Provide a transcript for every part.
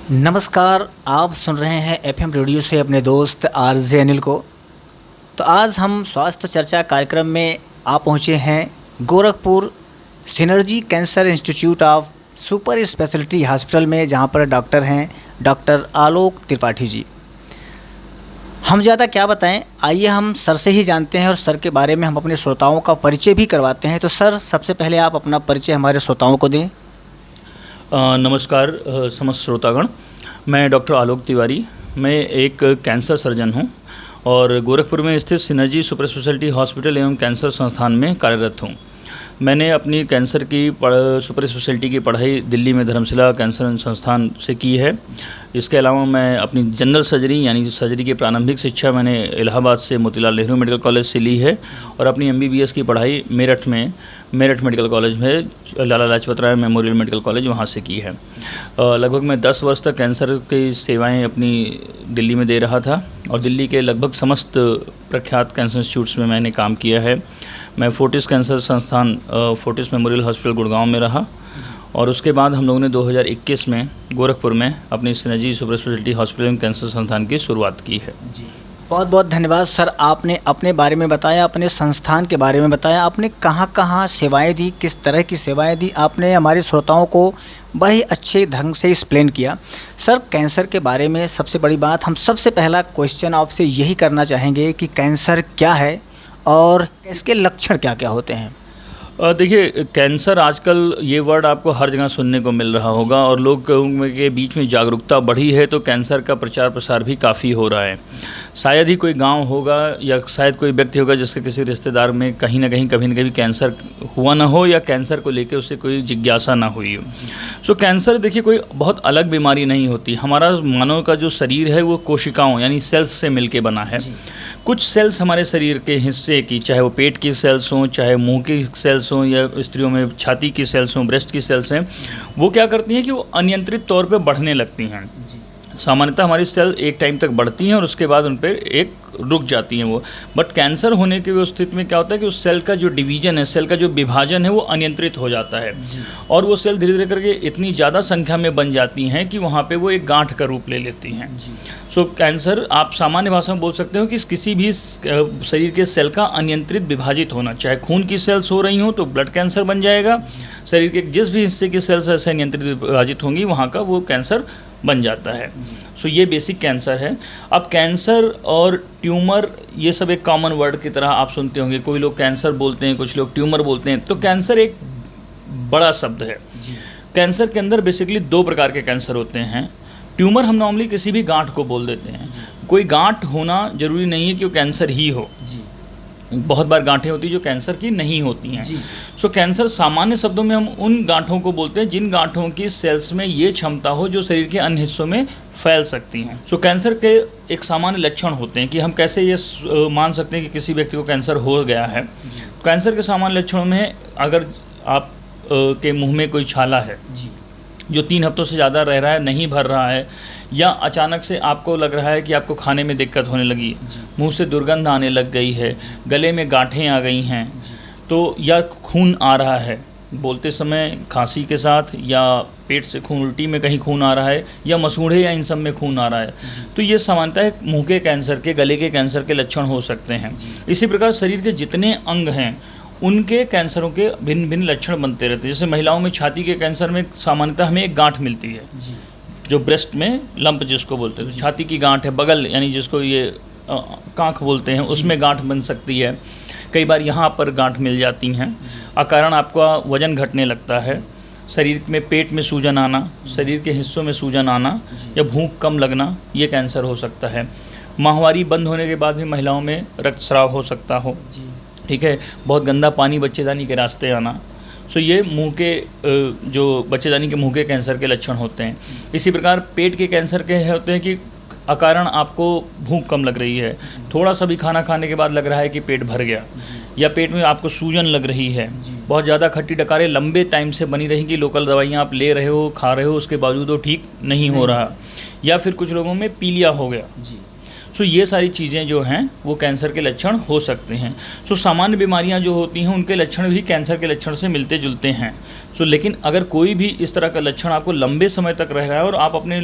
नमस्कार, आप सुन रहे हैं एफएम रेडियो से अपने दोस्त आरजे अनिल को। तो आज हम स्वास्थ्य चर्चा कार्यक्रम में आप पहुंचे हैं Gorakhpur synergy cancer institute of super speciality hospital में, जहां पर डॉक्टर हैं डॉक्टर आलोक त्रिपाठी जी। हम ज़्यादा क्या बताएं, आइए हम सर से ही जानते हैं और सर के बारे में हम अपने श्रोताओं का परिचय भी करवाते हैं। तो सर, सबसे पहले आप अपना परिचय हमारे श्रोताओं को दें। नमस्कार समस्त श्रोतागण, मैं डॉक्टर आलोक तिवारी। मैं एक कैंसर सर्जन हूं और गोरखपुर में स्थित सिनर्जी सुपर स्पेशलिटी हॉस्पिटल एवं कैंसर संस्थान में कार्यरत हूं। मैंने अपनी कैंसर की सुपर स्पेशलिटी की पढ़ाई दिल्ली में धर्मशिला कैंसर संस्थान से की है। इसके अलावा मैं अपनी जनरल सर्जरी यानी सर्जरी की प्रारंभिक शिक्षा मैंने इलाहाबाद से मोतीलाल नेहरू मेडिकल कॉलेज से ली है और अपनी MBBS की पढ़ाई मेरठ मेडिकल कॉलेज में Lala Lajpat Rai memorial medical college वहाँ से की है। लगभग मैं 10 वर्ष तक कैंसर की सेवाएं अपनी दिल्ली में दे रहा था और दिल्ली के लगभग समस्त प्रख्यात कैंसर इंस्टीट्यूट्स में मैंने काम किया है। मैं फोर्टिस कैंसर संस्थान फोर्टिस मेमोरियल हॉस्पिटल गुड़गांव में रहा और उसके बाद हम लोगों ने 2021 में गोरखपुर में अपनी सिनर्जी सुपर स्पेशलिटी हॉस्पिटल एवं कैंसर संस्थान की शुरुआत की है। बहुत बहुत धन्यवाद सर, आपने अपने बारे में बताया, अपने संस्थान के बारे में बताया, आपने कहाँ कहाँ सेवाएं दी, किस तरह की सेवाएं दी, आपने हमारे श्रोताओं को बड़े अच्छे ढंग से एक्सप्लेन किया। सर, कैंसर के बारे में सबसे बड़ी बात, हम सबसे पहला क्वेश्चन आपसे यही करना चाहेंगे कि कैंसर क्या है और इसके लक्षण क्या क्या होते हैं। देखिए, कैंसर आजकल ये वर्ड आपको हर जगह सुनने को मिल रहा होगा और लोग के बीच में जागरूकता बढ़ी है तो कैंसर का प्रचार प्रसार भी काफ़ी हो रहा है। शायद ही कोई गांव होगा या शायद कोई व्यक्ति होगा जिसके किसी रिश्तेदार में कहीं ना कहीं कभी न कभी कैंसर हुआ ना हो या कैंसर को लेकर उसे कोई जिज्ञासा ना हुई हो। सो कैंसर देखिए कोई बहुत अलग बीमारी नहीं होती। हमारा मानव का जो शरीर है वो कोशिकाओं यानी सेल्स से मिलके बना है। कुछ सेल्स हमारे शरीर के हिस्से की, चाहे वो पेट की सेल्स हों, चाहे मुंह की सेल्स हों या स्त्रियों में छाती की सेल्स हों, ब्रेस्ट की सेल्स हैं, वो क्या करती हैं कि वो अनियंत्रित तौर पे बढ़ने लगती हैं। सामान्यतः हमारी सेल एक टाइम तक बढ़ती हैं और उसके बाद उन पर एक रुक जाती हैं वो। बट कैंसर होने की स्थिति में क्या होता है कि उस सेल का जो डिवीजन है, सेल का जो विभाजन है वो अनियंत्रित हो जाता है और वो सेल धीरे धीरे करके इतनी ज़्यादा संख्या में बन जाती हैं कि वहाँ पे वो एक गांठ का रूप ले लेती हैं। सो कैंसर आप सामान्य भाषा में बोल सकते हो कि किसी भी शरीर के सेल का अनियंत्रित विभाजित होना, चाहे खून की सेल्स हो रही हों तो ब्लड कैंसर बन जाएगा, शरीर के जिस भी हिस्से की सेल्स ऐसे अनियंत्रित विभाजित होंगी वहाँ का वो कैंसर बन जाता है। सो ये बेसिक कैंसर है। अब कैंसर और ट्यूमर ये सब एक कॉमन वर्ड की तरह आप सुनते होंगे, कोई लोग कैंसर बोलते हैं, कुछ लोग ट्यूमर बोलते हैं। तो कैंसर एक बड़ा शब्द है। कैंसर के अंदर बेसिकली 2 प्रकार के कैंसर होते हैं। ट्यूमर हम नॉर्मली किसी भी गांठ को बोल देते हैं। कोई गांठ होना जरूरी नहीं है कि वो कैंसर ही हो। बहुत बार गांठें होती हैं जो कैंसर की नहीं होती हैं। सो कैंसर सामान्य शब्दों में हम उन गांठों को बोलते हैं जिन गांठों की सेल्स में ये क्षमता हो जो शरीर के अन्य हिस्सों में फैल सकती हैं। सो कैंसर के एक सामान्य लक्षण होते हैं कि हम कैसे ये मान सकते हैं कि किसी व्यक्ति को कैंसर हो गया है। कैंसर के सामान्य लक्षणों में अगर आप के मुँह में कोई छाला है जो 3 हफ्तों से ज़्यादा रह रहा है, नहीं भर रहा है, या अचानक से आपको लग रहा है कि आपको खाने में दिक्कत होने लगी, मुंह से दुर्गंध आने लग गई है, गले में गांठें आ गई हैं, तो या खून आ रहा है बोलते समय खांसी के साथ, या पेट से खून, उल्टी में कहीं खून आ रहा है, या मसूड़े या इन सब में खून आ रहा है, तो ये सामान्यतः मुंह के कैंसर के, गले के कैंसर के लक्षण हो सकते हैं। इसी प्रकार शरीर के जितने अंग हैं उनके कैंसरों के भिन्न भिन्न लक्षण बनते रहते हैं। जैसे महिलाओं में छाती के कैंसर में सामान्यतः हमें एक गांठ मिलती है जो ब्रेस्ट में लंप जिसको बोलते हैं, तो छाती की गांठ है, बगल यानी जिसको ये कांख बोलते हैं, उसमें गांठ बन सकती है। कई बार यहाँ पर गांठ मिल जाती हैं। अकारण आपका वजन घटने लगता है, शरीर में पेट में सूजन आना, शरीर के हिस्सों में सूजन आना या भूख कम लगना, ये कैंसर हो सकता है। माहवारी बंद होने के बाद भी महिलाओं में रक्तस्राव हो सकता हो, ठीक है। बहुत गंदा पानी बच्चेदानी के रास्ते आना। सो ये मुंह के जो बच्चेदानी के मुंह के कैंसर के लक्षण होते हैं। इसी प्रकार पेट के कैंसर के होते हैं कि अकारण आपको भूख कम लग रही है, थोड़ा सा भी खाना खाने के बाद लग रहा है कि पेट भर गया, या पेट में आपको सूजन लग रही है, बहुत ज़्यादा खट्टी डकारें लंबे टाइम से बनी रहेंगी, लोकल दवाइयाँ आप ले रहे हो, खा रहे हो, उसके बावजूद वो ठीक नहीं हो रहा, या फिर कुछ लोगों में पीलिया हो गया। सो ये सारी चीज़ें जो हैं वो कैंसर के लक्षण हो सकते हैं। सो सामान्य बीमारियां जो होती हैं उनके लक्षण भी कैंसर के लक्षण से मिलते जुलते हैं। सो लेकिन अगर कोई भी इस तरह का लक्षण आपको लंबे समय तक रह रहा है और आप अपने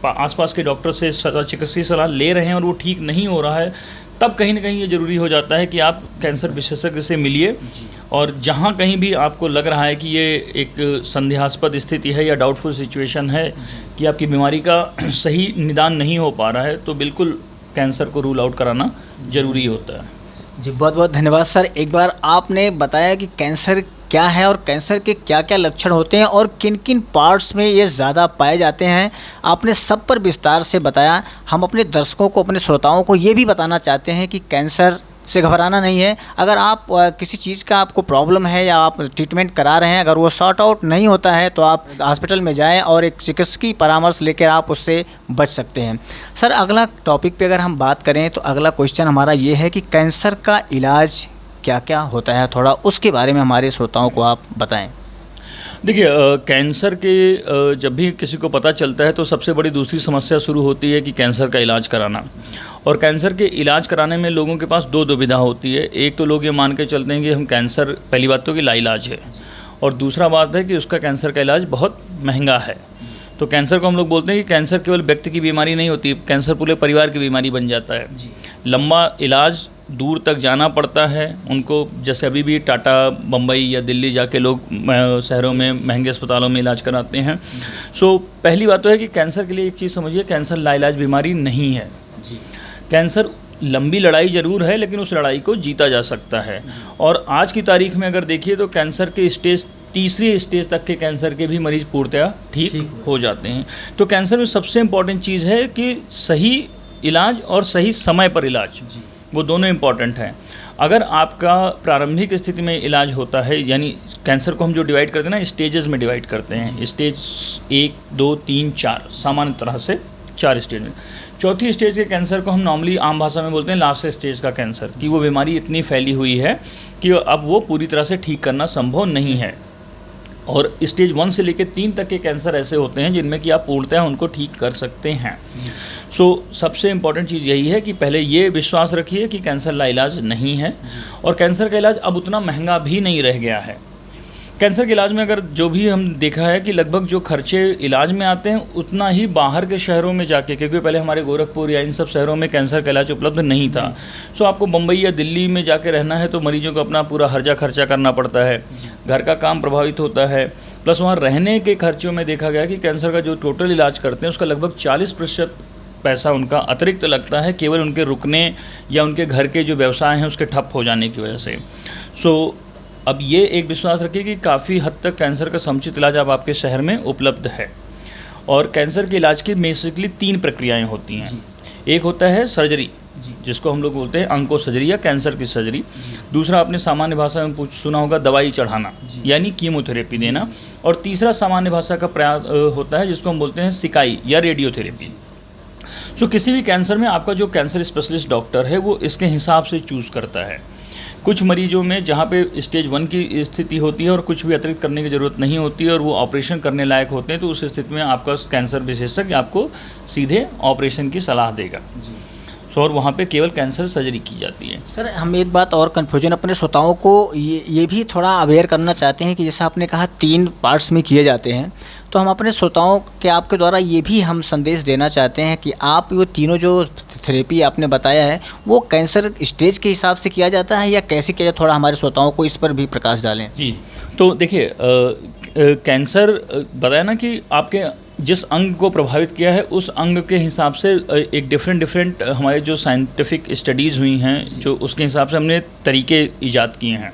आसपास के डॉक्टर से चिकित्सीय सलाह ले रहे हैं और वो ठीक नहीं हो रहा है, तब कहीं ना कहीं ये ज़रूरी हो जाता है कि आप कैंसर विशेषज्ञ से मिलिए। और जहाँ कहीं भी आपको लग रहा है कि ये एक संदेहास्पद स्थिति है या डाउटफुल सिचुएशन है कि आपकी बीमारी का सही निदान नहीं हो पा रहा है, तो बिल्कुल कैंसर को रूल आउट कराना ज़रूरी होता है। जी बहुत बहुत धन्यवाद सर। एक बार आपने बताया कि कैंसर क्या है और कैंसर के क्या क्या लक्षण होते हैं और किन किन पार्ट्स में ये ज़्यादा पाए जाते हैं, आपने सब पर विस्तार से बताया। हम अपने दर्शकों को, अपने श्रोताओं को ये भी बताना चाहते हैं कि कैंसर से घबराना नहीं है। अगर आप किसी चीज़ का आपको प्रॉब्लम है या आप ट्रीटमेंट करा रहे हैं, अगर वो सॉर्ट आउट नहीं होता है तो आप हॉस्पिटल में जाएं और एक चिकित्सकीय परामर्श लेकर आप उससे बच सकते हैं। सर अगला टॉपिक पे अगर हम बात करें तो अगला क्वेश्चन हमारा ये है कि कैंसर का इलाज क्या क्या होता है, थोड़ा उसके बारे में हमारे श्रोताओं को आप बताएं। देखिए कैंसर के जब भी किसी को पता चलता है तो सबसे बड़ी दूसरी समस्या शुरू होती है कि कैंसर का इलाज कराना। और कैंसर के इलाज कराने में लोगों के पास दो दुविधा होती है। एक तो लोग ये मान के चलते हैं कि हम कैंसर, पहली बात तो कि लाइलाज है, और दूसरा बात है कि उसका कैंसर का इलाज बहुत महंगा है। तो कैंसर को हम लोग बोलते हैं कि कैंसर केवल व्यक्ति की बीमारी नहीं होती, कैंसर पूरे परिवार की बीमारी बन जाता है। लंबा इलाज, दूर तक जाना पड़ता है उनको, जैसे अभी भी टाटा, बम्बई या दिल्ली जाके लोग शहरों में महंगे अस्पतालों में इलाज कराते हैं। सो पहली बात तो है कि कैंसर के लिए एक चीज़ समझिए, कैंसर लाइलाज बीमारी नहीं है। कैंसर लंबी लड़ाई ज़रूर है, लेकिन उस लड़ाई को जीता जा सकता है। और आज की तारीख में अगर देखिए तो कैंसर के स्टेज, तीसरी स्टेज तक के कैंसर के भी मरीज पूर्णतया ठीक हो जाते हैं। तो कैंसर में सबसे इम्पॉर्टेंट चीज़ है कि सही इलाज और सही समय पर इलाज, वो दोनों इम्पॉर्टेंट हैं। अगर आपका प्रारंभिक स्थिति में इलाज होता है, यानी कैंसर को हम जो डिवाइड करते हैं ना, स्टेजेस में डिवाइड करते हैं, स्टेज 1, 2, 3, 4, सामान्य तरह से 4 स्टेज में। चौथी स्टेज के कैंसर को हम नॉर्मली आम भाषा में बोलते हैं लास्ट स्टेज का कैंसर, कि वो बीमारी इतनी फैली हुई है कि अब वो पूरी तरह से ठीक करना संभव नहीं है। और स्टेज 1 से लेकर 3 तक के कैंसर ऐसे होते हैं जिनमें कि आप पूर्णतः उनको ठीक कर सकते हैं। सो सबसे इम्पॉर्टेंट चीज़ यही है कि पहले ये विश्वास रखिए कि कैंसर लाइलाज नहीं है, और कैंसर का इलाज अब उतना महंगा भी नहीं रह गया है। कैंसर के इलाज में अगर जो भी हम देखा है कि लगभग जो खर्चे इलाज में आते हैं उतना ही बाहर के शहरों में जाके, क्योंकि पहले हमारे गोरखपुर या इन सब शहरों में कैंसर का इलाज उपलब्ध नहीं था। सो आपको बम्बई या दिल्ली में जाके रहना है तो मरीजों को अपना पूरा हर्जा खर्चा करना पड़ता है, घर का काम प्रभावित होता है, प्लस वहाँ रहने के खर्चों में देखा गया कि कैंसर का जो टोटल इलाज करते हैं उसका लगभग 40% पैसा उनका अतिरिक्त लगता है, केवल उनके रुकने या उनके घर के जो व्यवसाय हैं उसके ठप हो जाने की वजह से। सो अब ये एक विश्वास रखिए कि काफ़ी हद तक कैंसर का समुचित इलाज अब आपके शहर में उपलब्ध है। और कैंसर के इलाज की बेसिकली 3 प्रक्रियाएं होती हैं। एक होता है सर्जरी, जिसको हम लोग बोलते हैं अंको सर्जरी या कैंसर की सर्जरी। दूसरा आपने सामान्य भाषा में सुना होगा दवाई चढ़ाना, यानी कीमोथेरेपी देना। और तीसरा सामान्य भाषा का प्रयास होता है जिसको हम बोलते हैं सिकाई या रेडियोथेरेपी। सो किसी भी कैंसर में आपका जो कैंसर स्पेशलिस्ट डॉक्टर है वो इसके हिसाब से चूज़ करता है। कुछ मरीजों में जहाँ पे स्टेज 1 की स्थिति होती है और कुछ भी अतिरिक्त करने की ज़रूरत नहीं होती है और वो ऑपरेशन करने लायक होते हैं, तो उस स्थिति में आपका कैंसर विशेषज्ञ आपको सीधे ऑपरेशन की सलाह देगा। और वहाँ पे केवल कैंसर सर्जरी की जाती है। सर हम एक बात और कन्फ्यूजन अपने श्रोताओं को ये भी थोड़ा अवेयर करना चाहते हैं कि जैसा आपने कहा 3 पार्ट्स में किए जाते हैं, तो हम अपने श्रोताओं के आपके द्वारा ये भी हम संदेश देना चाहते हैं कि आप वो तीनों जो थेरेपी आपने बताया है वो कैंसर स्टेज के हिसाब से किया जाता है या कैसे किया जाता है, थोड़ा हमारे श्रोताओं को इस पर भी प्रकाश डालें। जी, तो देखिए कैंसर बताया ना कि आपके जिस अंग को प्रभावित किया है उस अंग के हिसाब से एक डिफरेंट हमारे जो साइंटिफिक स्टडीज़ हुई हैं, जो उसके हिसाब से हमने तरीके ईजाद किए हैं।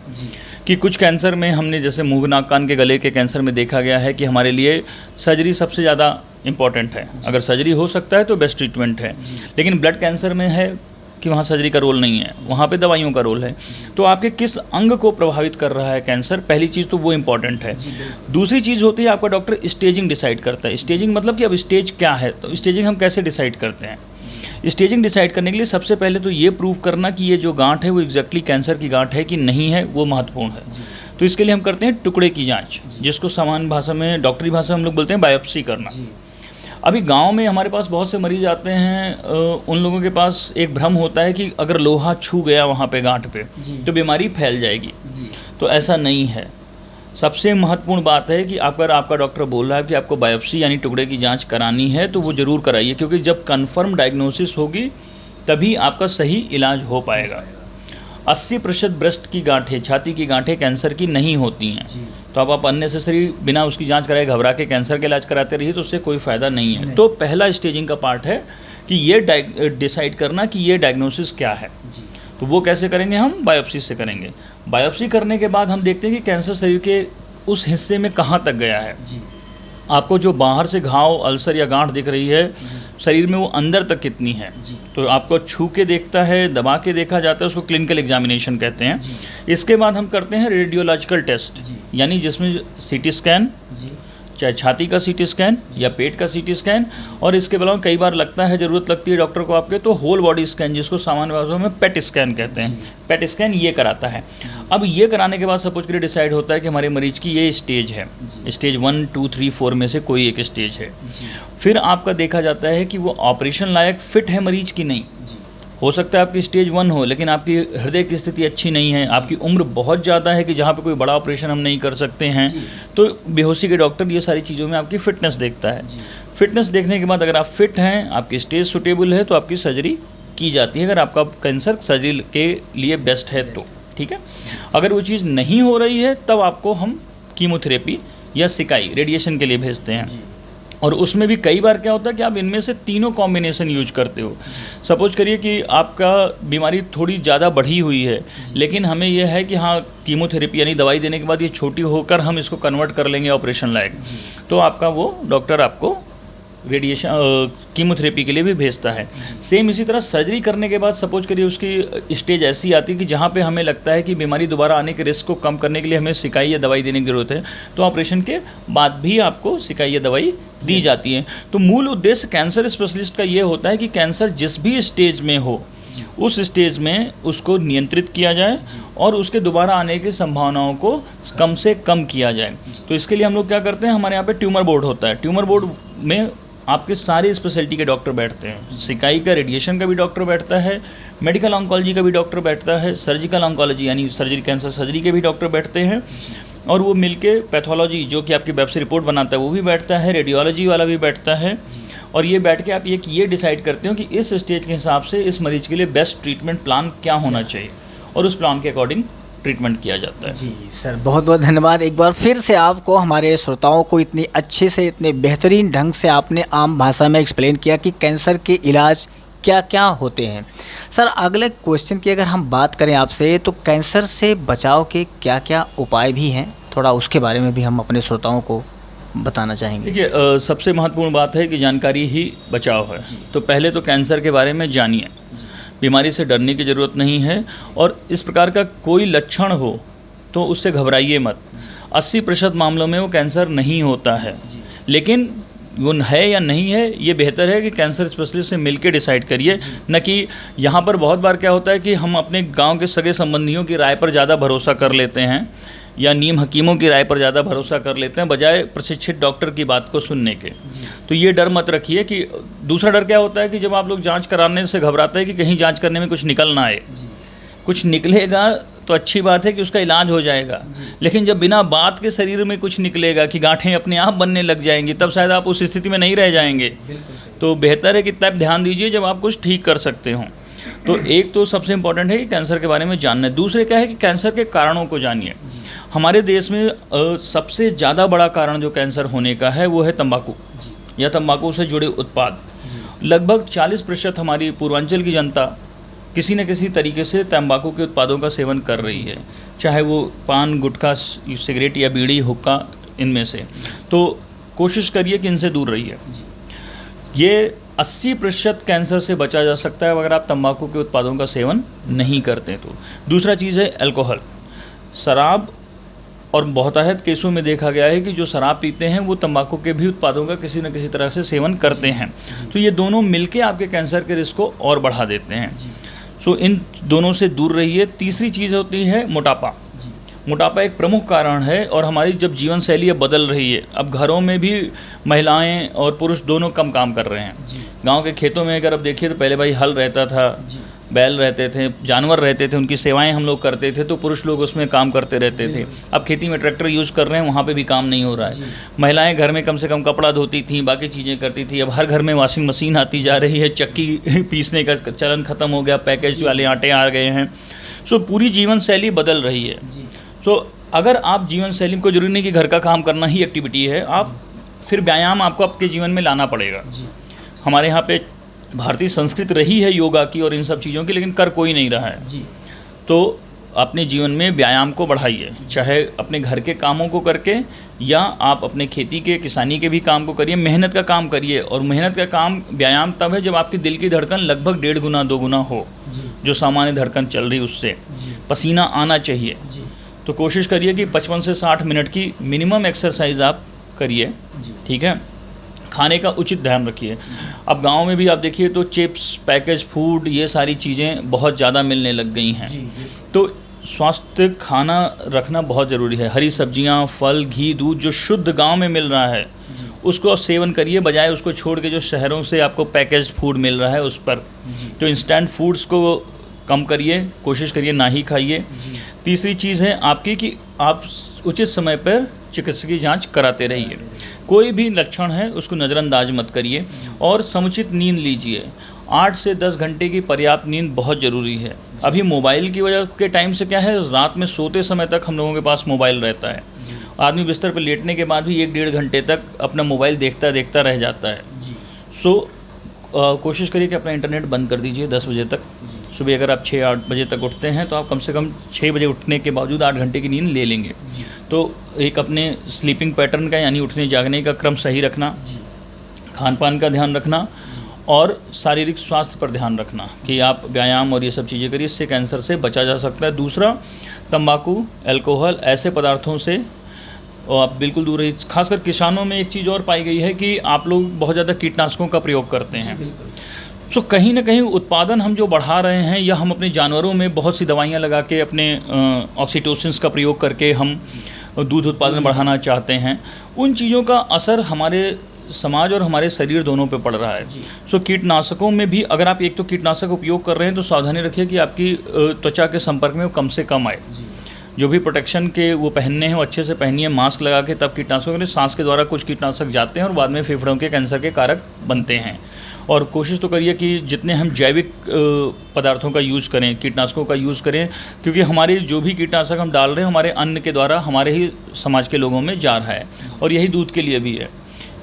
कि कुछ कैंसर में हमने जैसे मुंह नाक कान के गले के कैंसर में देखा गया है कि हमारे लिए सर्जरी सबसे ज़्यादा इम्पॉर्टेंट है। अगर सर्जरी हो सकता है तो बेस्ट ट्रीटमेंट है। लेकिन ब्लड कैंसर में है कि वहाँ सर्जरी का रोल नहीं है, वहाँ पे दवाइयों का रोल है। तो आपके किस अंग को प्रभावित कर रहा है कैंसर, पहली चीज़ तो वो इम्पॉर्टेंट है। दूसरी चीज़ होती है आपका डॉक्टर स्टेजिंग डिसाइड करता है। स्टेजिंग मतलब कि अब स्टेज क्या है, तो स्टेजिंग हम कैसे डिसाइड करते हैं। स्टेजिंग डिसाइड करने के लिए सबसे पहले तो ये प्रूव करना कि ये जो गांठ है वो एग्जैक्टली कैंसर की गांठ है कि नहीं है, वो महत्वपूर्ण है। तो इसके लिए हम करते हैं टुकड़े की जांच, जिसको सामान्य भाषा में, डॉक्टरी भाषा में हम लोग बोलते हैं बायोप्सी करना। अभी गांव में हमारे पास बहुत से मरीज आते हैं, उन लोगों के पास एक भ्रम होता है कि अगर लोहा छू गया वहाँ पे गांठ पे तो बीमारी फैल जाएगी। तो ऐसा नहीं है। सबसे महत्वपूर्ण बात है कि अगर आपका डॉक्टर बोल रहा है कि आपको बायोप्सी यानी टुकड़े की जांच करानी है तो वो ज़रूर कराइए, क्योंकि जब कन्फर्म डायग्नोसिस होगी तभी आपका सही इलाज हो पाएगा। 80% ब्रेस्ट की गांठें, छाती की गांठें कैंसर की नहीं होती हैं। तो अब आप अननेसेसरी बिना उसकी जांच कराए घबरा के कैंसर का इलाज कराते रहिए तो उससे कोई फ़ायदा नहीं है। तो पहला स्टेजिंग का पार्ट है कि ये डिसाइड करना कि ये डायग्नोसिस क्या है। तो वो कैसे करेंगे? हम बायोप्सी से करेंगे। बायोप्सी करने के बाद हम देखते हैं कि कैंसर शरीर के उस हिस्से में कहाँ तक गया है। आपको जो बाहर से घाव, अल्सर या गांठ दिख रही है शरीर में, वो अंदर तक कितनी है। तो आपको छू के देखता है, दबा के देखा जाता है, उसको क्लिनिकल एग्जामिनेशन कहते हैं। इसके बाद हम करते हैं रेडियोलॉजिकल टेस्ट, यानी जिसमें सीटी स्कैन, चाहे छाती का सीटी स्कैन या पेट का सीटी स्कैन, और इसके अलावा कई बार लगता है, ज़रूरत लगती है डॉक्टर को आपके, तो होल बॉडी स्कैन, जिसको सामान्य भाषा में पेट स्कैन कहते हैं, पेट स्कैन ये कराता है। अब ये कराने के बाद सपोज करिए डिसाइड होता है कि हमारे मरीज की ये स्टेज है, स्टेज 1, 2, 3, 4 में से कोई एक स्टेज है। फिर आपका देखा जाता है कि वो ऑपरेशन लायक फिट है मरीज की नहीं। हो सकता है आपकी स्टेज 1 हो लेकिन आपकी हृदय की स्थिति अच्छी नहीं है, आपकी उम्र बहुत ज़्यादा है कि जहाँ पे कोई बड़ा ऑपरेशन हम नहीं कर सकते हैं। तो बेहोशी के डॉक्टर ये सारी चीज़ों में आपकी फ़िटनेस देखता है। फिटनेस देखने के बाद अगर आप फिट हैं, आपकी स्टेज सुटेबल है, तो आपकी सर्जरी की जाती है, अगर आपका कैंसर सर्जरी के लिए बेस्ट है तो। ठीक है। अगर वो चीज़ नहीं हो रही है तब आपको हम कीमोथेरेपी या सिकाई, रेडिएशन के लिए भेजते हैं। और उसमें भी कई बार क्या होता है कि आप इनमें से तीनों कॉम्बिनेशन यूज करते हो। सपोज करिए कि आपका बीमारी थोड़ी ज़्यादा बढ़ी हुई है, लेकिन हमें यह है कि हाँ कीमोथेरेपी यानी दवाई देने के बाद ये छोटी होकर हम इसको कन्वर्ट कर लेंगे ऑपरेशन लायक, तो आपका वो डॉक्टर आपको रेडिएशन कीमोथेरेपी के लिए भी भेजता है। सेम इसी तरह सर्जरी करने के बाद सपोज करिए उसकी स्टेज ऐसी आती है कि जहाँ पे हमें लगता है कि बीमारी दोबारा आने के रिस्क को कम करने के लिए हमें सिकाई या दवाई देने की ज़रूरत है, तो ऑपरेशन के बाद भी आपको सिकाई या दवाई दी जाती है। तो मूल उद्देश्य कैंसर स्पेशलिस्ट का ये होता है कि कैंसर जिस भी स्टेज में हो उस स्टेज में उसको नियंत्रित किया जाए और उसके दोबारा आने की संभावनाओं को कम से कम किया जाए। तो इसके लिए हम लोग क्या करते हैं, हमारे यहाँ पे ट्यूमर बोर्ड होता है। ट्यूमर बोर्ड में आपके सारे स्पेशलिटी के डॉक्टर बैठते हैं। सिकाई का, रेडिएशन का भी डॉक्टर बैठता है, मेडिकल ऑन्कोलॉजी का भी डॉक्टर बैठता है, सर्जिकल ऑन्कोलॉजी यानी सर्जरी, कैंसर सर्जरी के भी डॉक्टर बैठते हैं, और वो मिलके पैथोलॉजी जो कि आपकी वेब से रिपोर्ट बनाता है वो भी बैठता है, रेडियोलॉजी वाला भी बैठता है। और ये बैठ के आप ये डिसाइड करते हो कि इस स्टेज के हिसाब से इस मरीज के लिए बेस्ट ट्रीटमेंट प्लान क्या होना चाहिए, और उस प्लान के अकॉर्डिंग ट्रीटमेंट किया जाता है। जी सर, बहुत बहुत धन्यवाद एक बार फिर से आपको, हमारे श्रोताओं को इतनी अच्छे से, इतने बेहतरीन ढंग से आपने आम भाषा में एक्सप्लेन किया कि कैंसर के इलाज क्या क्या होते हैं। सर अगले क्वेश्चन की अगर हम बात करें आपसे, तो कैंसर से बचाव के क्या क्या उपाय भी हैं, थोड़ा उसके बारे में भी हम अपने श्रोताओं को बताना चाहेंगे। देखिए, सबसे महत्वपूर्ण बात है कि जानकारी ही बचाव है। तो पहले तो कैंसर के बारे में जानिए, बीमारी से डरने की ज़रूरत नहीं है, और इस प्रकार का कोई लक्षण हो तो उससे घबराइए मत। 80% मामलों में वो कैंसर नहीं होता है, लेकिन वो है या नहीं है ये बेहतर है कि कैंसर स्पेशलिस्ट से मिलकर डिसाइड करिए, न कि यहाँ पर बहुत बार क्या होता है कि हम अपने गांव के सगे संबंधियों की राय पर ज़्यादा भरोसा कर लेते हैं या नीम हकीमों की राय पर ज़्यादा भरोसा कर लेते हैं बजाय प्रशिक्षित डॉक्टर की बात को सुनने के। तो ये डर मत रखिए। कि दूसरा डर क्या होता है कि जब आप लोग जांच कराने से घबराते हैं कि कहीं जांच करने में कुछ निकल ना आए। कुछ निकलेगा तो अच्छी बात है कि उसका इलाज हो जाएगा, लेकिन जब बिना बात के शरीर में कुछ निकलेगा कि गांठें अपने आप बनने लग जाएंगी, तब शायद आप उस स्थिति में नहीं रह जाएंगे। तो बेहतर है कि तब ध्यान दीजिए जब आप कुछ ठीक कर सकते हों। तो एक तो सबसे इम्पॉर्टेंट है कि कैंसर के बारे में जानना है। दूसरे क्या है कि कैंसर के कारणों को जानिए। हमारे देश में सबसे ज़्यादा बड़ा कारण जो कैंसर होने का है वो है तंबाकू या तंबाकू से जुड़े उत्पाद। लगभग 40% हमारी पूर्वांचल की जनता किसी न किसी तरीके से तंबाकू के उत्पादों का सेवन कर रही है, चाहे वो पान, गुटखा, सिगरेट या बीड़ी, हुक्का, इनमें से। तो कोशिश करिए कि इनसे दूर रहिए। ये 80% कैंसर से बचा जा सकता है अगर आप तंबाकू के उत्पादों का सेवन नहीं करते तो। दूसरा चीज़ है अल्कोहल, शराब, और बहुतायत केसों में देखा गया है कि जो शराब पीते हैं वो तंबाकू के भी उत्पादों का किसी न किसी तरह से सेवन करते हैं। तो ये दोनों मिलके आपके कैंसर के रिस्क को और बढ़ा देते हैं। सो इन दोनों से दूर रहिए। तीसरी चीज़ होती है मोटापा। मोटापा एक प्रमुख कारण है और हमारी जब जीवन शैली अब बदल रही है, अब घरों में भी महिलाएं और पुरुष दोनों कम काम कर रहे हैं। गांव के खेतों में अगर अब देखिए तो पहले भाई हल रहता था, बैल रहते थे, जानवर रहते थे, उनकी सेवाएं हम लोग करते थे, तो पुरुष लोग उसमें काम करते रहते थे। अब खेती में ट्रैक्टर यूज़ कर रहे हैं, वहाँ पे भी काम नहीं हो रहा है। महिलाएं घर में कम से कम कपड़ा धोती थी, बाकी चीज़ें करती थी। अब हर घर में वॉशिंग मशीन आती जा रही है, चक्की पीसने का चलन ख़त्म हो गया, पैकेज वाले आटे आ गए हैं। सो पूरी जीवन शैली बदल रही है। सो अगर आप जीवन शैली को, जरूरी नहीं कि घर का काम करना ही एक्टिविटी है, आप फिर व्यायाम आपको आपके जीवन में लाना पड़ेगा। हमारे यहाँ पे भारतीय संस्कृति रही है योगा की और इन सब चीज़ों की, लेकिन कर कोई नहीं रहा है। तो अपने जीवन में व्यायाम को बढ़ाइए, चाहे अपने घर के कामों को करके या आप अपने खेती के, किसानी के भी काम को करिए, मेहनत का काम करिए। और मेहनत का काम, व्यायाम तब है जब आपकी दिल की धड़कन लगभग 1.5 गुना 2 गुना हो, जो सामान्य धड़कन चल रही उससे पसीना आना चाहिए। तो कोशिश करिए कि 55 से 60 मिनट की मिनिमम एक्सरसाइज आप करिए, ठीक है। खाने का उचित ध्यान रखिए। अब गांव में भी आप देखिए तो चिप्स, पैकेज फूड, ये सारी चीज़ें बहुत ज़्यादा मिलने लग गई हैं। तो स्वास्थ्य खाना रखना बहुत ज़रूरी है। हरी सब्जियां, फल, घी, दूध जो शुद्ध गांव में मिल रहा है उसको सेवन करिए, बजाय उसको छोड़ के जो शहरों से आपको पैकेज फूड मिल रहा है उस पर। तो इंस्टेंट फूड्स को कम करिए, कोशिश करिए ना ही खाइए। तीसरी चीज़ है आपकी कि आप उचित समय पर चिकित्सकीय जांच कराते रहिए। कोई भी लक्षण है उसको नज़रअंदाज मत करिए और समुचित नींद लीजिए। 8 से 10 घंटे की पर्याप्त नींद बहुत ज़रूरी है। अभी मोबाइल की वजह के टाइम से क्या है, रात में सोते समय तक हम लोगों के पास मोबाइल रहता है। आदमी बिस्तर पर लेटने के बाद भी 1-1.5 घंटे तक अपना मोबाइल देखता देखता रह जाता है। सो कोशिश करिए कि अपना इंटरनेट बंद कर दीजिए 10 बजे तक। सुबह अगर आप 6-8 बजे तक उठते हैं तो आप कम से कम 6 बजे उठने के बावजूद 8 घंटे की नींद ले लेंगे। तो एक अपने स्लीपिंग पैटर्न का, यानी उठने जागने का क्रम सही रखना, खान पान का ध्यान रखना और शारीरिक स्वास्थ्य पर ध्यान रखना कि आप व्यायाम और ये सब चीज़ें करिए। इससे कैंसर से बचा जा सकता है। दूसरा, तंबाकू, अल्कोहल, ऐसे पदार्थों से आप बिल्कुल दूर रहिए। खासकर किसानों में एक चीज़ और पाई गई है कि आप लोग बहुत ज़्यादा कीटनाशकों का प्रयोग करते हैं। सो कहीं ना कहीं उत्पादन हम जो बढ़ा रहे हैं, या हम अपने जानवरों में बहुत सी दवाइयाँ लगा के अपने ऑक्सीटोसिन का प्रयोग करके हम दूध उत्पादन बढ़ाना चाहते हैं, उन चीज़ों का असर हमारे समाज और हमारे शरीर दोनों पे पड़ रहा है। सो कीटनाशकों में भी अगर आप एक तो कीटनाशक उपयोग कर रहे हैं तो सावधानी रखिए कि आपकी त्वचा के संपर्क में वो कम से कम आए। जो भी प्रोटेक्शन के वो पहनने हैं वो अच्छे से पहनिए, मास्क लगा के तब कीटनाशकों के। सांस के द्वारा कुछ कीटनाशक जाते हैं और बाद में फेफड़ों के कैंसर के कारक बनते हैं। और कोशिश तो करिए कि जितने हम जैविक पदार्थों का यूज़ करें, कीटनाशकों का यूज़ करें, क्योंकि हमारे जो भी कीटनाशक हम डाल रहे हैं हमारे अन्न के द्वारा हमारे ही समाज के लोगों में जा रहा है। और यही दूध के लिए भी है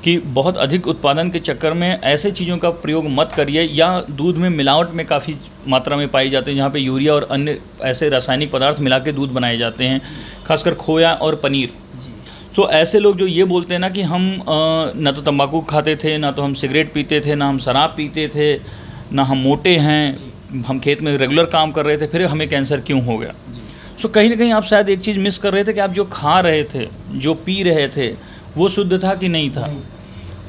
कि बहुत अधिक उत्पादन के चक्कर में ऐसे चीज़ों का प्रयोग मत करिए, या दूध में मिलावट में काफ़ी मात्रा में पाई जाती है, जहाँ पे यूरिया और अन्य ऐसे रासायनिक पदार्थ मिला के दूध बनाए जाते हैं, खासकर खोया और पनीर। सो ऐसे लोग जो ये बोलते हैं ना कि हम ना तो तंबाकू खाते थे, ना तो हम सिगरेट पीते थे, ना हम शराब पीते थे, ना हम मोटे हैं, हम खेत में रेगुलर काम कर रहे थे, फिर हमें कैंसर क्यों हो गया। सो कहीं ना कहीं आप शायद एक चीज़ मिस कर रहे थे कि आप जो खा रहे थे, जो पी रहे थे, वो शुद्ध था कि नहीं था।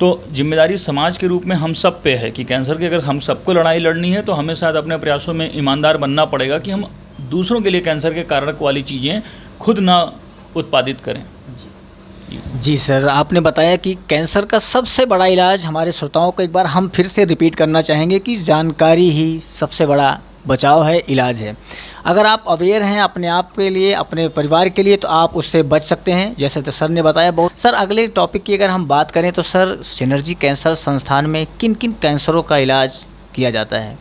तो जिम्मेदारी समाज के रूप में हम सब पे है कि कैंसर की अगर हम सबको लड़ाई लड़नी है तो हमें शायद अपने प्रयासों में ईमानदार बनना पड़ेगा कि हम दूसरों के लिए कैंसर के कारक वाली चीज़ें खुद ना उत्पादित करें। जी सर, आपने बताया कि कैंसर का सबसे बड़ा इलाज, हमारे श्रोताओं को एक बार हम फिर से रिपीट करना चाहेंगे कि जानकारी ही सबसे बड़ा बचाव है, इलाज है। अगर आप अवेयर हैं अपने आप के लिए, अपने परिवार के लिए, तो आप उससे बच सकते हैं, जैसे तो सर ने बताया बहुत। सर, अगले टॉपिक की अगर हम बात करें तो सर, सिनर्जी कैंसर संस्थान में किन किन कैंसरों का इलाज किया जाता है?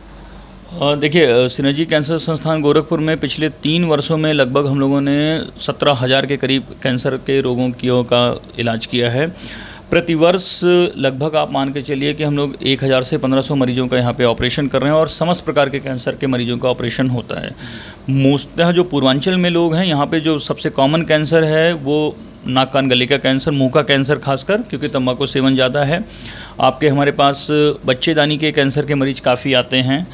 देखिए, सिनर्जी कैंसर संस्थान गोरखपुर में पिछले 3 वर्षों में लगभग हम लोगों ने 17,000 के करीब कैंसर के रोगों का इलाज किया है। प्रतिवर्ष लगभग आप मान के चलिए कि हम लोग 1,000 से 1,500 मरीजों का यहाँ पे ऑपरेशन कर रहे हैं और समस्त प्रकार के कैंसर के मरीजों का ऑपरेशन होता है। मोस्टली जो पूर्वांचल में लोग हैं, यहाँ पे जो सबसे कॉमन कैंसर है वो नाक कान गले का कैंसर, मुंह का कैंसर, खासकर क्योंकि तंबाकू सेवन ज़्यादा है। आपके हमारे पास बच्चेदानी के कैंसर के मरीज़ काफ़ी आते हैं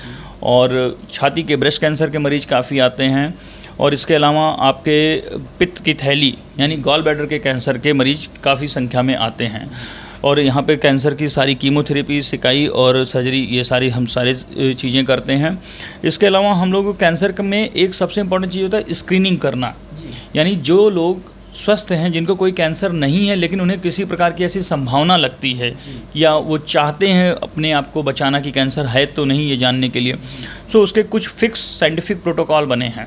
और छाती के ब्रेस्ट कैंसर के मरीज़ काफ़ी आते हैं। और इसके अलावा आपके पित्त की थैली यानी गॉल ब्लैडर के कैंसर के मरीज़ काफ़ी संख्या में आते हैं। और यहाँ पे कैंसर की सारी कीमोथेरेपी, सिकाई और सर्जरी, ये सारी हम सारे चीज़ें करते हैं। इसके अलावा हम लोग कैंसर में एक सबसे इम्पोर्टेंट चीज़ होता है स्क्रीनिंग करना। यानी जो लोग स्वस्थ हैं, जिनको कोई कैंसर नहीं है लेकिन उन्हें किसी प्रकार की ऐसी संभावना लगती है या वो चाहते हैं अपने आप को बचाना कि कैंसर है तो नहीं ये जानने के लिए, सो उसके कुछ फिक्स साइंटिफिक प्रोटोकॉल बने हैं,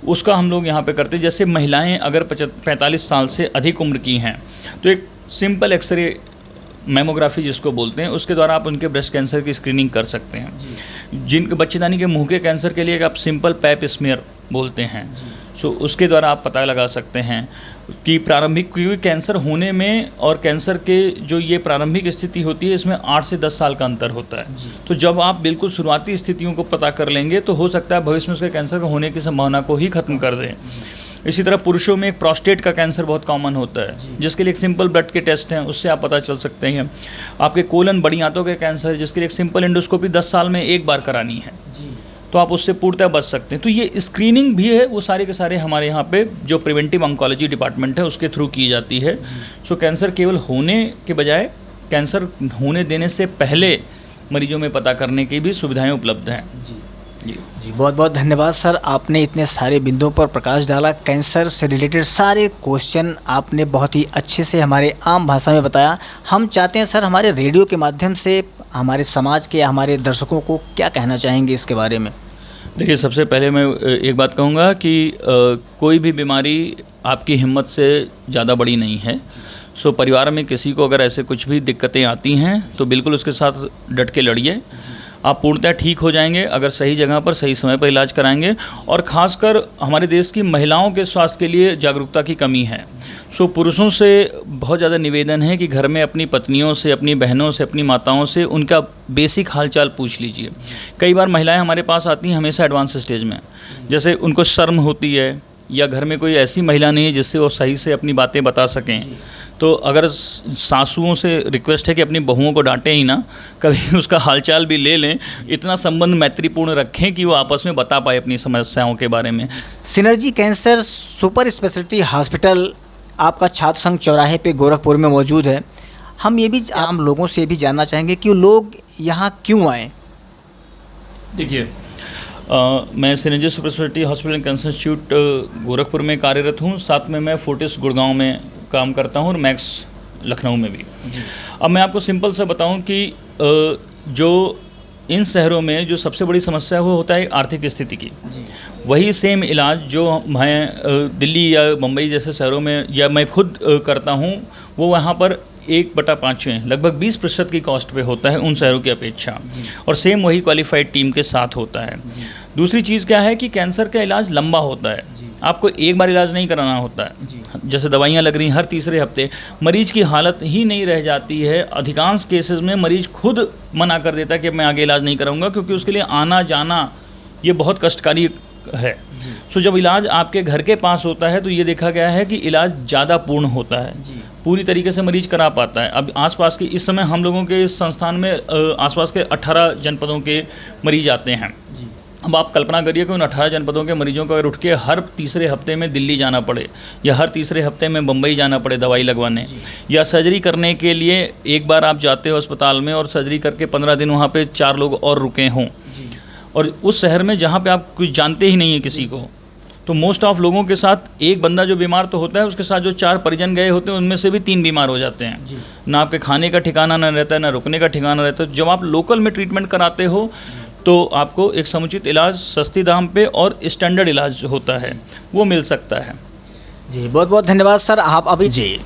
उसका हम लोग यहाँ पे करते हैं। जैसे महिलाएं अगर 45 साल से अधिक उम्र की हैं तो एक सिंपल एक्सरे मैमोग्राफी जिसको बोलते हैं उसके द्वारा आप उनके ब्रेस्ट कैंसर की स्क्रीनिंग कर सकते हैं। जिनके बच्चेदानी के मुंह के कैंसर के लिए आप सिंपल पैप स्मीयर बोलते हैं, सो उसके द्वारा आप पता लगा सकते हैं कि प्रारंभिक, क्योंकि कैंसर होने में और कैंसर के जो ये प्रारंभिक स्थिति होती है इसमें 8 से 10 साल का अंतर होता है। तो जब आप बिल्कुल शुरुआती स्थितियों को पता कर लेंगे तो हो सकता है भविष्य में उसके कैंसर का होने की संभावना को ही ख़त्म कर दें। इसी तरह पुरुषों में एक प्रोस्टेट का कैंसर बहुत कॉमन होता है जिसके लिए एक सिंपल ब्लड के टेस्ट हैं, उससे आप पता चल सकते हैं। आपके कोलन, बड़ी आंतों के कैंसर जिसके लिए एक सिंपल एंडोस्कोपी 10 साल में एक बार करानी है, तो आप उससे पूर्णतः बच सकते हैं। तो ये स्क्रीनिंग भी है, वो सारे के सारे हमारे यहाँ पे जो प्रिवेंटिव ऑन्कोलॉजी डिपार्टमेंट है उसके थ्रू की जाती है। सो कैंसर केवल होने के बजाय कैंसर होने देने से पहले मरीजों में पता करने की भी सुविधाएं उपलब्ध हैं। जी बहुत बहुत धन्यवाद सर, आपने इतने सारे बिंदुओं पर प्रकाश डाला। कैंसर से रिलेटेड सारे क्वेश्चन आपने बहुत ही अच्छे से हमारे आम भाषा में बताया। हम चाहते हैं सर हमारे रेडियो के माध्यम से हमारे समाज के, हमारे दर्शकों को क्या कहना चाहेंगे इसके बारे में? देखिए, सबसे पहले मैं एक बात कहूँगा कि कोई भी बीमारी आपकी हिम्मत से ज़्यादा बड़ी नहीं है। सो परिवार में किसी को अगर ऐसे कुछ भी दिक्कतें आती हैं तो बिल्कुल उसके साथ डट के लड़िए, आप पूर्णतः ठीक हो जाएंगे अगर सही जगह पर सही समय पर इलाज कराएंगे। और ख़ासकर हमारे देश की महिलाओं के स्वास्थ्य के लिए जागरूकता की कमी है। सो पुरुषों से बहुत ज़्यादा निवेदन है कि घर में अपनी पत्नियों से, अपनी बहनों से, अपनी माताओं से उनका बेसिक हालचाल पूछ लीजिए। कई बार महिलाएं हमारे पास आती हैं हमेशा एडवांस स्टेज में, जैसे उनको शर्म होती है या घर में कोई ऐसी महिला नहीं है जिससे वो सही से अपनी बातें बता सकें। तो अगर सासुओं से रिक्वेस्ट है कि अपनी बहुओं को डांटें ही ना, कभी उसका हालचाल भी ले लें, इतना संबंध मैत्रीपूर्ण रखें कि वो आपस में बता पाए अपनी समस्याओं के बारे में। Synergy cancer super speciality hospital आपका छात्र संघ चौराहे पे गोरखपुर में मौजूद है। हम ये भी आम लोगों से भी जानना चाहेंगे कि लोग यहाँ क्यों आएँ? देखिए, मैं synergy super speciality hospital and cancer institute Gorakhpur में कार्यरत हूँ, साथ में मैं फोर्टिस गुड़गांव में काम करता हूँ और मैक्स लखनऊ में भी। अब मैं आपको सिंपल सा बताऊँ कि जो इन शहरों में जो सबसे बड़ी समस्या वो होता है आर्थिक स्थिति की, वही सेम इलाज जो मैं दिल्ली या मुंबई जैसे शहरों में या मैं खुद करता हूँ वो वहाँ पर 1/5 लगभग 20% की कॉस्ट पे होता है उन शहरों की अपेक्षा, और सेम वही क्वालिफाइड टीम के साथ होता है। दूसरी चीज़ क्या है कि कैंसर का इलाज लंबा होता है, आपको एक बार इलाज नहीं कराना होता है। जैसे दवाइयाँ लग रही हर तीसरे हफ्ते, मरीज की हालत ही नहीं रह जाती है। अधिकांश केसेस में मरीज खुद मना कर देता है कि मैं आगे इलाज नहीं कराऊंगा, क्योंकि उसके लिए आना जाना ये बहुत कष्टकारी है। सो जब इलाज आपके घर के पास होता है तो ये देखा गया है कि इलाज ज़्यादा पूर्ण होता है, पूरी तरीके से मरीज करा पाता है। अब आसपास के इस समय हम लोगों के इस संस्थान में आसपास के 18 जनपदों के मरीज आते हैं। अब आप कल्पना करिए कि उन 18 जनपदों के मरीजों को अगर उठ के हर तीसरे हफ्ते में दिल्ली जाना पड़े या हर तीसरे हफ्ते में मुंबई जाना पड़े दवाई लगवाने, या सर्जरी करने के लिए एक बार आप जाते हो अस्पताल में और सर्जरी करके 15 दिन वहाँ पे 4 लोग और रुके हों, और उस शहर में जहाँ पे आप कुछ जानते ही नहीं है किसी को, तो मोस्ट ऑफ लोगों के साथ एक बंदा जो बीमार तो होता है, उसके साथ जो 4 परिजन गए होते हैं उनमें से भी 3 बीमार हो जाते हैं। ना आपके खाने का ठिकाना ना रहता है, ना रुकने का ठिकाना रहता है। जब आप लोकल में ट्रीटमेंट कराते हो तो आपको एक समुचित इलाज सस्ती दाम पे और स्टैंडर्ड इलाज होता है वो मिल सकता है। जी बहुत बहुत धन्यवाद सर। आप अभी जी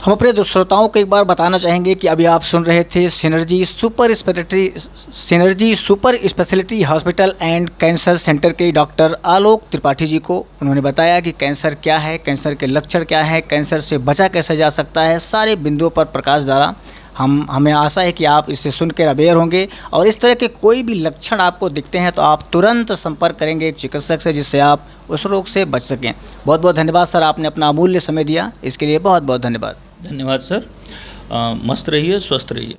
हम अपने श्रोताओं को एक बार बताना चाहेंगे कि अभी आप सुन रहे थे synergy super speciality hospital and cancer centre के डॉक्टर आलोक त्रिपाठी जी को। उन्होंने बताया कि कैंसर क्या है, कैंसर के लक्षण क्या है, कैंसर से बचा कैसे जा सकता है, सारे बिंदुओं पर प्रकाश डाला। हमें आशा है कि आप इससे सुनकर अवेयर होंगे और इस तरह के कोई भी लक्षण आपको दिखते हैं तो आप तुरंत संपर्क करेंगे एक चिकित्सक से, जिससे आप उस रोग से बच सकें। बहुत बहुत धन्यवाद सर, आपने अपना अमूल्य समय दिया, इसके लिए बहुत बहुत धन्यवाद। धन्यवाद सर। मस्त रहिए, स्वस्थ रहिए।